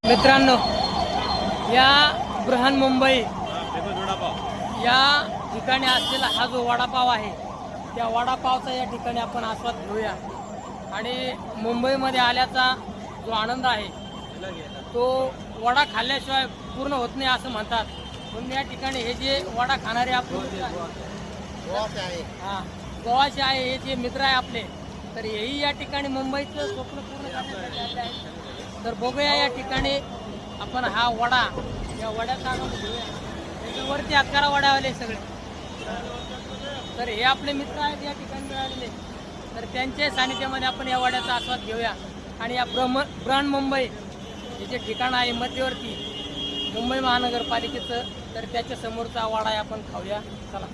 मित्रांनो, या बृहन्मुंबई या ठिकाणी असलेला हा जो वडापाव आहे, त्या वडापावचा या ठिकाणी आपण आस्वाद घेऊया. आणि मुंबईमध्ये आल्याचा जो आनंद आहे तो वडा खाल्ल्याशिवाय पूर्ण होत नाही असं म्हणतात. म्हणून या ठिकाणी हे जे वडा खाणारे आपले गोवाचे आहे, हे जे मित्र आहे आपले, तर हेही या ठिकाणी मुंबईचं स्वप्न पूर्ण करण्यासाठी आले आहे. तर बघूया या ठिकाणी आपण हा वडा, या वड्याचा आनंद घेऊया. त्याच्यावरती अकरा वड्यावाले सगळे, तर हे आपले मित्र आहेत या ठिकाणी मिळालेले, तर त्यांच्या सानिध्यामध्ये आपण या वड्याचा आस्वाद घेऊया. आणि या बृहन्मुंबई हे जे ठिकाण आहे मध्यवर्ती मुंबई महानगरपालिकेचं, तर त्याच्या समोरचा वडा आपण खाऊया. चला.